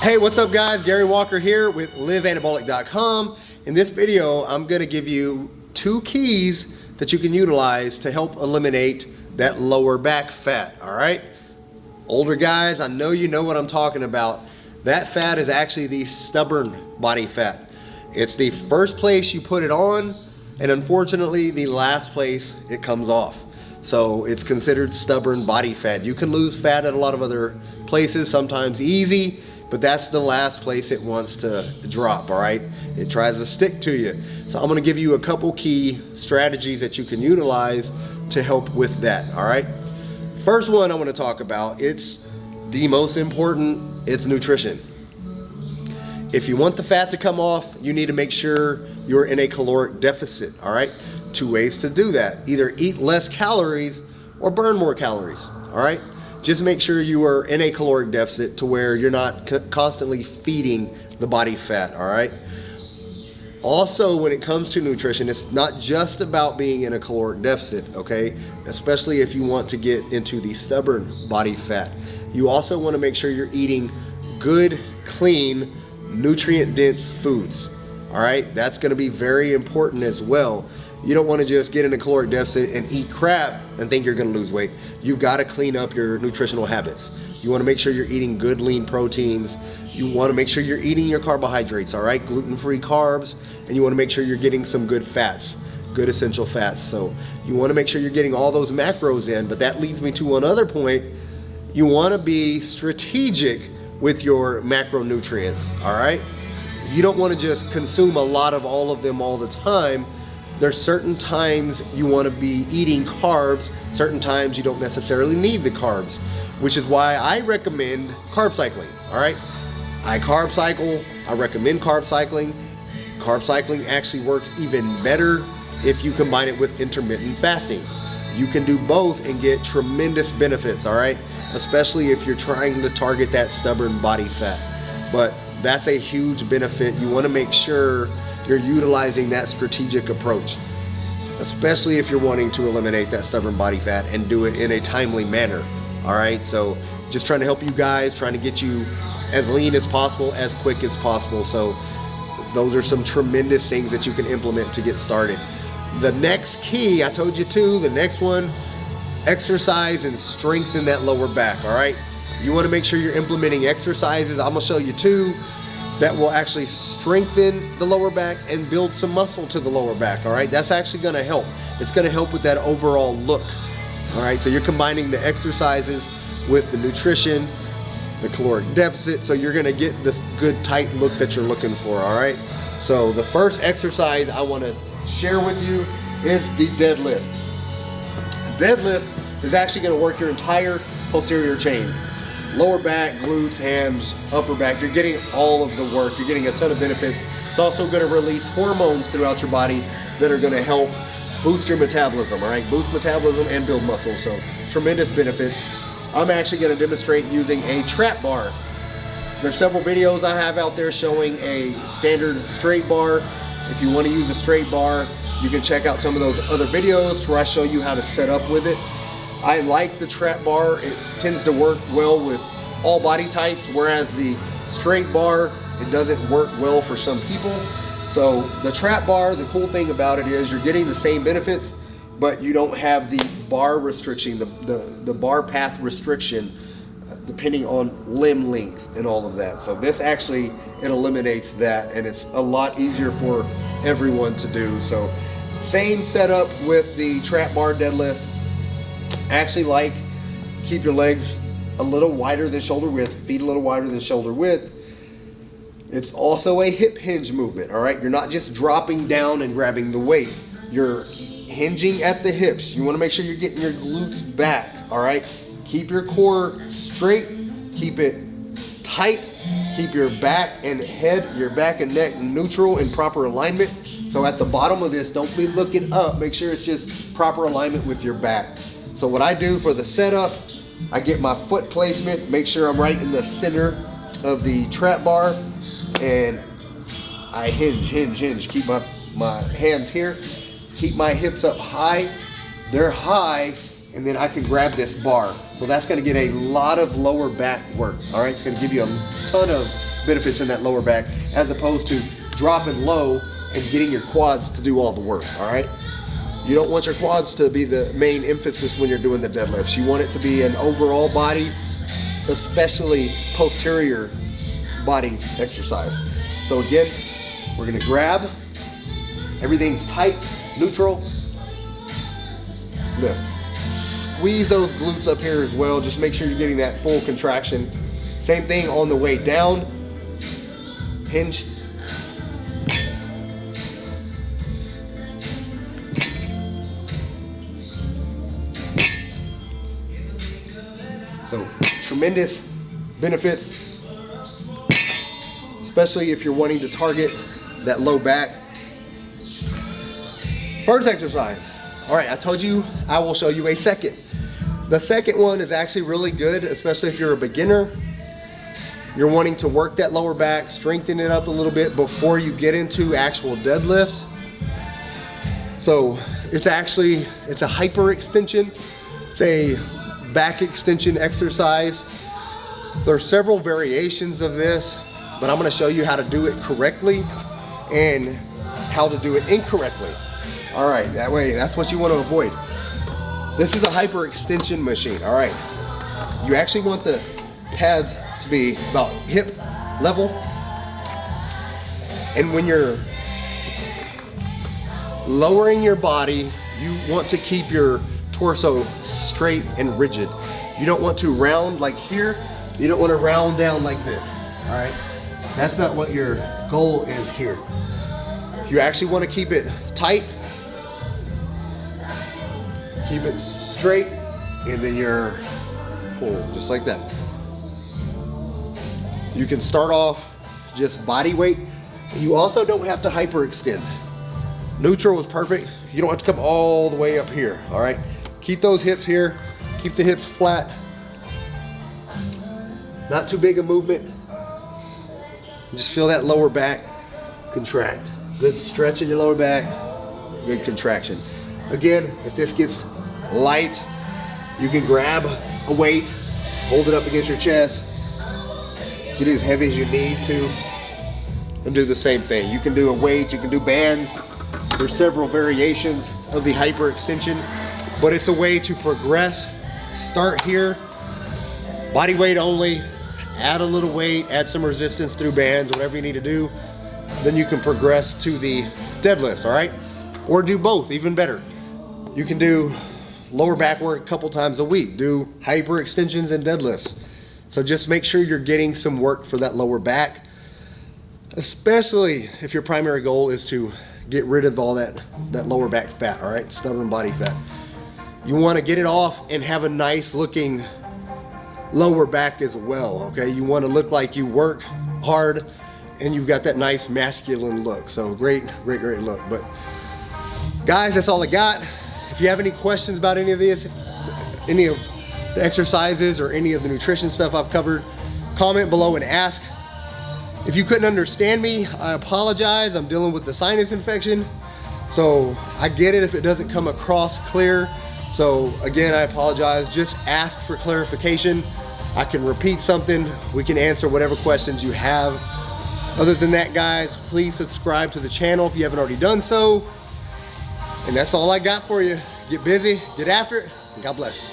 Hey, what's up guys? Gary Walker here with liveanabolic.com. In this video, I'm gonna give you 2 keys that you can utilize to help eliminate that lower back fat, all right? Older guys, I know you know what I'm talking about. That fat is actually the stubborn body fat. It's the first place you put it on, and unfortunately, the last place it comes off. So it's considered stubborn body fat. You can lose fat at a lot of other places, sometimes easy, but that's the last place it wants to drop, all right? It tries to stick to you. So I'm gonna give you a couple key strategies that you can utilize to help with that, all right? First one I wanna talk about, it's the most important, it's nutrition. If you want the fat to come off, you need to make sure you're in a caloric deficit, all right? 2 ways to do that. Either eat less calories or burn more calories, all right? Just make sure you are in a caloric deficit to where you're not constantly feeding the body fat, all right? Also, when it comes to nutrition, it's not just about being in a caloric deficit, okay? Especially if you want to get into the stubborn body fat. You also want to make sure you're eating good, clean, nutrient-dense foods, all right? That's going to be very important as well. You don't want to just get in a caloric deficit and eat crap and think you're going to lose weight. You've got to clean up your nutritional habits. You want to make sure you're eating good lean proteins. You want to make sure you're eating your carbohydrates, all right? Gluten-free carbs, and you want to make sure you're getting some good fats, good essential fats. So you want to make sure you're getting all those macros in, but that leads me to another point. You want to be strategic with your macronutrients, all right? You don't want to just consume a lot of all of them all the time. There's certain times you want to be eating carbs, certain times you don't necessarily need the carbs, which is why I recommend carb cycling, all right? I carb cycle, I recommend carb cycling. Carb cycling actually works even better if you combine it with intermittent fasting. You can do both and get tremendous benefits, all right? Especially if you're trying to target that stubborn body fat. But that's a huge benefit. You want to make sure you're utilizing that strategic approach, especially if you're wanting to eliminate that stubborn body fat and do it in a timely manner, all right? So just trying to help you guys, trying to get you as lean as possible, as quick as possible. So those are some tremendous things that you can implement to get started. The next key, I told you 2, the next one, exercise and strengthen that lower back, all right? You wanna make sure you're implementing exercises. I'm gonna show you 2 that will actually strengthen the lower back and build some muscle to the lower back, all right? That's actually gonna help. It's gonna help with that overall look, all right? So you're combining the exercises with the nutrition, the caloric deficit, so you're gonna get this good tight look that you're looking for, all right? So the first exercise I wanna share with you is the deadlift. Deadlift is actually gonna work your entire posterior chain. Lower back, glutes, hams, upper back, you're getting all of the work. You're getting a ton of benefits. It's also gonna release hormones throughout your body that are gonna help boost your metabolism, all right? Boost metabolism and build muscle, so tremendous benefits. I'm actually gonna demonstrate using a trap bar. There's several videos I have out there showing a standard straight bar. If you wanna use a straight bar, you can check out some of those other videos where I show you how to set up with it. I like the trap bar. It tends to work well with all body types, whereas the straight bar, it doesn't work well for some people. So the trap bar, the cool thing about it is you're getting the same benefits, but you don't have the bar restriction, the bar path restriction, depending on limb length and all of that. So this actually, it eliminates that, and it's a lot easier for everyone to do. So same setup with the trap bar deadlift. Actually, keep your legs a little wider than shoulder width, feet a little wider than shoulder width. It's also a hip hinge movement, all right? You're not just dropping down and grabbing the weight. You're hinging at the hips. You wanna make sure you're getting your glutes back, all right? Keep your core straight, keep it tight, keep your back and head, your back and neck neutral in proper alignment. So at the bottom of this, don't be looking up. Make sure it's just proper alignment with your back. So what I do for the setup, I get my foot placement, make sure I'm right in the center of the trap bar, and I hinge. Keep my hands here, keep my hips up high. They're high, and then I can grab this bar. So that's gonna get a lot of lower back work, all right? It's gonna give you a ton of benefits in that lower back, as opposed to dropping low and getting your quads to do all the work, all right? You don't want your quads to be the main emphasis when you're doing the deadlifts. You want it to be an overall body, especially posterior body exercise. So again, we're gonna grab, everything's tight, neutral, lift. Squeeze those glutes up here as well. Just make sure you're getting that full contraction. Same thing on the way down. Hinge. So tremendous benefits, especially if you're wanting to target that low back. First exercise. All right, I told you I will show you a second. The second one is actually really good, especially if you're a beginner. You're wanting to work that lower back, strengthen it up a little bit before you get into actual deadlifts. So it's a hyper extension. It's a back extension exercise. There are several variations of this, but I'm gonna show you how to do it correctly and how to do it incorrectly. All right, that way, that's what you want to avoid. This is a hyper extension machine, all right? You actually want the pads to be about hip level. And when you're lowering your body, you want to keep your torso straight and rigid. You don't want to round like here. You don't want to round down like this, all right? That's not what your goal is here. You actually want to keep it tight, keep it straight, and then you're pull, just like that. You can start off just body weight. You also don't have to hyperextend. Neutral is perfect. You don't have to come all the way up here, all right? Keep those hips here, keep the hips flat. Not too big a movement. Just feel that lower back contract. Good stretch in your lower back, good contraction. Again, if this gets light, you can grab a weight, hold it up against your chest, get as heavy as you need to, and do the same thing. You can do a weight, you can do bands. There's several variations of the hyperextension, but it's a way to progress. Start here, body weight only, add a little weight, add some resistance through bands, whatever you need to do. Then you can progress to the deadlifts, all right? Or do both, even better. You can do lower back work a couple times a week, do hyper extensions and deadlifts. So just make sure you're getting some work for that lower back, especially if your primary goal is to get rid of all that lower back fat, all right? Stubborn body fat. You want to get it off and have a nice looking lower back as well, okay? You want to look like you work hard and you've got that nice masculine look. So great look. But guys, that's all I got. If you have any questions about any of this, any of the exercises or any of the nutrition stuff I've covered, comment below and ask. If you couldn't understand me, I apologize. I'm dealing with the sinus infection. So I get it if it doesn't come across clear. So again, I apologize. Just ask for clarification. I can repeat something. We can answer whatever questions you have. Other than that, guys, please subscribe to the channel if you haven't already done so. And that's all I got for you. Get busy, get after it, and God bless.